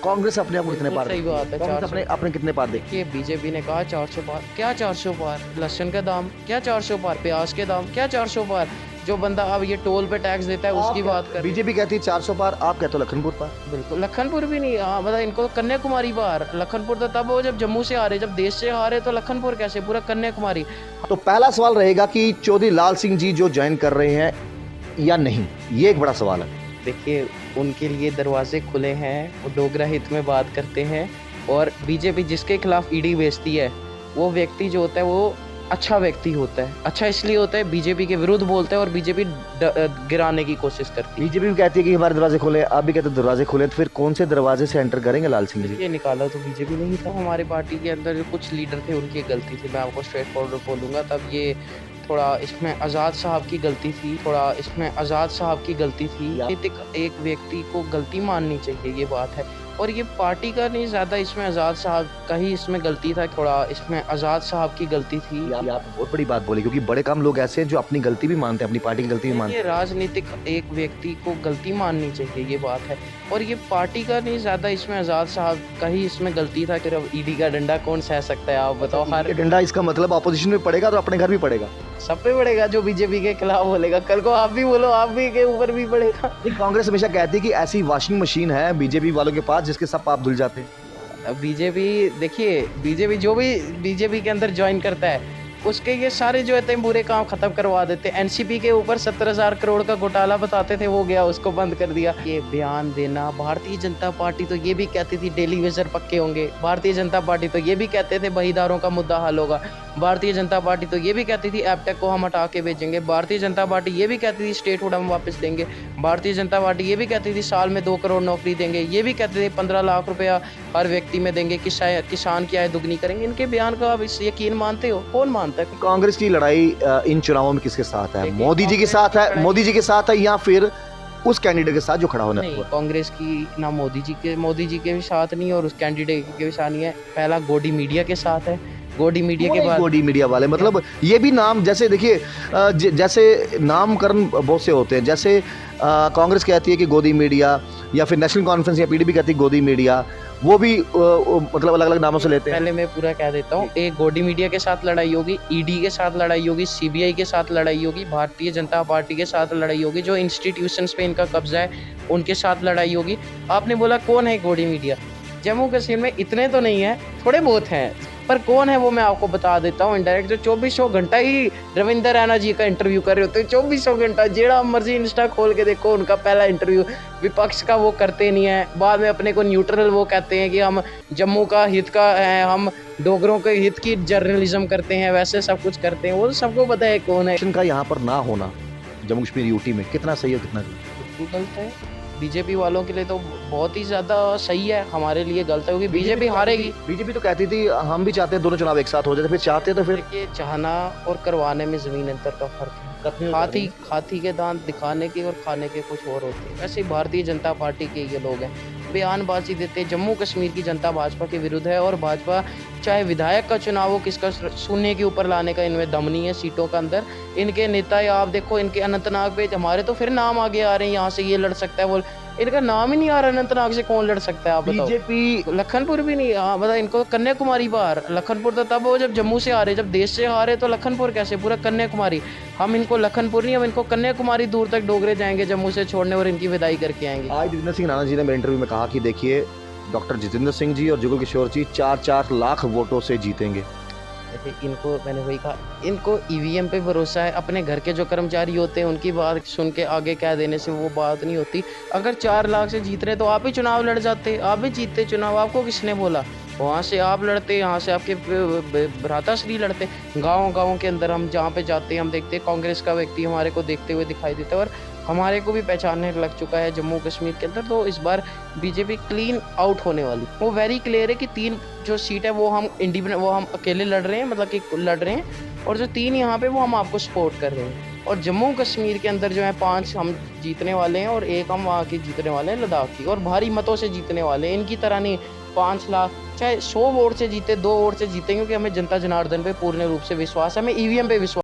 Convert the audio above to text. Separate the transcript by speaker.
Speaker 1: कांग्रेस अपने आप को कितने
Speaker 2: बिल्कुल
Speaker 1: पार
Speaker 2: सही
Speaker 1: देखती है?
Speaker 2: बात है,
Speaker 1: कांग्रेस
Speaker 2: 400।
Speaker 1: अपने अपने कितने पार देखती
Speaker 2: देखिए बीजेपी ने कहा 400 पार, क्या 400 पार? लहसुन का दाम क्या 400 पार? प्याज के दाम क्या 400 पार? जो बंदा अब ये टोल पे टैक्स देता है
Speaker 1: है?
Speaker 2: उसकी बात कर रहे हैं।
Speaker 1: बीजेपी कहती है 400 पार, आप कहते हो लखनपुर पार।
Speaker 2: बिल्कुल लखनपुर भी नहीं, हाँ मतलब इनको कन्याकुमारी पार। लखनपुर तो तब हो जब जम्मू से आ रहे, जब देश से आ रहे तो लखनपुर कैसे, पूरा कन्याकुमारी।
Speaker 1: तो पहला सवाल रहेगा कि चौधरी लाल सिंह जी जो ज्वाइन कर रहे हैं या नहीं, ये एक बड़ा सवाल है।
Speaker 2: देखिए उनके लिए दरवाजे खुले हैं, वो डोगरा हित में बात करते हैं। और बीजेपी जिसके खिलाफ ईडी भेजती है वो व्यक्ति जो होता है वो अच्छा व्यक्ति होता है। अच्छा इसलिए होता है बीजेपी के विरुद्ध बोलता है और बीजेपी गिराने की कोशिश करती है।
Speaker 1: बीजेपी भी कहती है कि हमारे दरवाजे खुले, आप भी कहते हो दरवाजे खुले, तो फिर कौन से दरवाजे से एंटर करेंगे लाल सिंह जी?
Speaker 2: ये निकाला तो बीजेपी नहीं था। हमारे पार्टी के अंदर जो कुछ लीडर थे उनकी गलती थी, मैं आपको स्ट्रेट फॉरवर्ड बोलूँगा। तब ये थोड़ा इसमें आज़ाद साहब की गलती थी, थोड़ा इसमें आज़ाद साहब की गलती थी। एक व्यक्ति को गलती माननी चाहिए, ये बात है। और ये पार्टी का नहीं, ज़्यादा इसमें आज़ाद साहब का ही इसमें गलती था, थोड़ा इसमें आज़ाद साहब की गलती थी।
Speaker 1: ये आप बहुत बड़ी बात बोली, क्योंकि बड़े कम लोग ऐसे हैं जो अपनी गलती भी मानते हैं, अपनी पार्टी की गलती भी मानते
Speaker 2: ये राजनीतिक एक व्यक्ति को गलती माननी चाहिए, ये बात है। और ये पार्टी का नहीं, ज़्यादा इसमें आज़ाद साहब का ही इसमें गलती था। फिर अब ईडी का डंडा कौन सह सकता है, आप बताओ।
Speaker 1: हैं।
Speaker 2: हर
Speaker 1: ये डंडा, इसका मतलब अपोजिशन में पड़ेगा तो अपने घर भी पड़ेगा।
Speaker 2: सब पे पड़ेगा, जो बीजेपी के खिलाफ बोलेगा कल को आप भी बोलो, आप भी के ऊपर भी पड़ेगा।
Speaker 1: नहीं, कांग्रेस हमेशा कहती है कि ऐसी वॉशिंग मशीन है बीजेपी वालों के पास जिसके सब पाप धुल जाते हैं।
Speaker 2: अब बीजेपी, देखिए बीजेपी जो भी बीजेपी के अंदर ज्वाइन करता है उसके ये सारे जो होते हैं बुरे काम खत्म करवा देते हैं। एनसीपी के ऊपर 70,000 करोड़ का घोटाला बताते थे, वो गया, उसको बंद कर दिया। ये बयान देना, भारतीय जनता पार्टी तो ये भी कहती थी डेली वेजर पक्के होंगे, भारतीय जनता पार्टी तो ये भी कहते थे बहीदारों का मुद्दा हल होगा, भारतीय जनता पार्टी तो ये भी कहती थी एपटेक को हम हटा के भेजेंगे, भारतीय जनता पार्टी ये भी कहती थी स्टेटहुड हम वापस देंगे, भारतीय जनता पार्टी ये भी कहती थी साल में 2 करोड़ नौकरी देंगे, ये भी कहते थे 15 लाख रुपया हर व्यक्ति में देंगे, किसान की आय दुगनी करेंगे। इनके बयान का आप यकीन मानते हो? कौन मानता है?
Speaker 1: कांग्रेस की लड़ाई इन चुनावों में किसके साथ है?
Speaker 2: देखिए,
Speaker 1: मोदी जी के साथ है, मोदी जी के साथ है, या फिर उस कैंडिडेट के साथ जो खड़ा होने
Speaker 2: नहीं,
Speaker 1: हुआ?
Speaker 2: कांग्रेस की ना मोदी जी के भी साथ नहीं और उस कैंडिडेट के भी साथ नहीं है। पहला गोडी मीडिया के साथ है। गोडी मीडिया के बाद
Speaker 1: गोडी मीडिया वाले, मतलब ये भी नाम, जैसे देखिए जैसे नामकरण बहुत से होते हैं, जैसे कांग्रेस कहती है कि गोदी मीडिया, या फिर नेशनल कॉन्फ्रेंस या पीडीपी कहती है गोदी मीडिया, वो भी मतलब अलग अलग नामों से लेते हैं।
Speaker 2: पहले मैं पूरा कह देता हूँ। एक गोडी मीडिया के साथ लड़ाई होगी, ईडी के साथ लड़ाई होगी, सीबीआई के साथ लड़ाई होगी, भारतीय जनता पार्टी के साथ लड़ाई होगी, जो इंस्टीट्यूशंस पे इनका कब्जा है उनके साथ लड़ाई होगी। आपने बोला कौन है गोडी मीडिया? जम्मू कश्मीर में इतने तो नहीं है, थोड़े बहुत हैं, पर कौन है वो मैं आपको बता देता हूँ इनडायरेक्ट। जो 2400 घंटा ही रविंदर रैना जी का इंटरव्यू कर रहे होते हैं, 2400 घंटा, जेड़ा मर्जी इंस्टा खोल के देखो, उनका पहला इंटरव्यू विपक्ष का वो करते नहीं है। बाद में अपने को न्यूट्रल वो कहते हैं कि हम जम्मू का हित का है, हम डोगरों के हित की जर्नलिज्म करते हैं, वैसे सब कुछ करते हैं। वो तो सबको पता है कौन है।
Speaker 1: इलेक्शन का यहाँ पर ना होना जम्मू कश्मीर यूटी में कितना सही है, कितना गलत?
Speaker 2: बिल्कुल गलत है। बीजेपी वालों के लिए तो बहुत ही ज्यादा सही है, हमारे लिए गलत है क्योंकि बीजेपी हारेगी।
Speaker 1: बीजेपी तो कहती थी हम भी चाहते हैं दोनों चुनाव एक साथ हो जाते, फिर चाहते तो फिर
Speaker 2: देखिए चाहना और करवाने में जमीन अंतर का फर्क है। हाथी के दांत दिखाने के और खाने के कुछ और होते हैं। वैसे ही भारतीय जनता पार्टी के ये लोग हैं, बयानबाजी देते हैं। जम्मू कश्मीर की जनता भाजपा के विरुद्ध है और भाजपा चाहे विधायक का चुनाव हो, किसका शून्य के ऊपर लाने का इनमें दम नहीं है सीटों का अंदर। इनके नेता या आप देखो इनके अनंतनाग पे, हमारे तो फिर नाम आगे आ रहे हैं, यहाँ से ये लड़ सकता है, वो इनका नाम ही नहीं आ रहा। अनंतनाग से कौन लड़ सकता है आप बताओ?
Speaker 1: बीजेपी
Speaker 2: लखनपुर भी नहीं, हाँ मतलब इनको कन्याकुमारी बाहर। लखनपुर तो तब हो जब जम्मू से आ रहे, जब देश से आ रहे तो लखनपुर कैसे, पूरा कन्याकुमारी। हम इनको लखनपुर नहीं, हम इनको कन्याकुमारी दूर तक डोगरे जाएंगे जम्मू से छोड़ने और इनकी विदाई करके आएंगे।
Speaker 1: आज जितेंद्र सिंह राणा जी ने मेरे इंटरव्यू में कहा कि देखिए डॉक्टर जितेंद्र सिंह जी और जुगल किशोर जी 4-4 लाख वोटों से जीतेंगे।
Speaker 2: देखिए इनको मैंने वही कहा, इनको ईवीएम पे भरोसा है। अपने घर के जो कर्मचारी होते हैं उनकी बात सुन के आगे कह देने से वो बात नहीं होती। अगर 4 लाख से जीत रहे तो आप ही चुनाव लड़ जाते, आप भी जीतते चुनाव। आपको किसने बोला? वहाँ से आप लड़ते, यहाँ से आपके भ्राताश्री लड़ते। गाँव के अंदर हम जहाँ पे जाते हैं हम देखते हैं कांग्रेस का व्यक्ति हमारे को देखते हुए दिखाई देता है और हमारे को भी पहचानने लग चुका है जम्मू कश्मीर के अंदर। तो इस बार बीजेपी क्लीन आउट होने वाली, वो वेरी क्लियर है कि 3 जो सीट है वो हम इंडिपेंडेंट, वो हम अकेले लड़ रहे हैं, मतलब कि लड़ रहे हैं, और जो 3 यहाँ पे वो हम आपको सपोर्ट कर रहे हैं। और जम्मू कश्मीर के अंदर जो है 5 हम जीतने वाले हैं और 1 हम वहाँ की जीतने वाले हैं लद्दाख की, और भारी मतों से जीतने वाले हैं। इनकी तरह नहीं 5 लाख, चाहे 100 वोट से जीते, 2 वोट से जीते, क्योंकि हमें जनता जनार्दन पे पूर्ण रूप से विश्वास है, हमें ईवीएम पे विश्वास।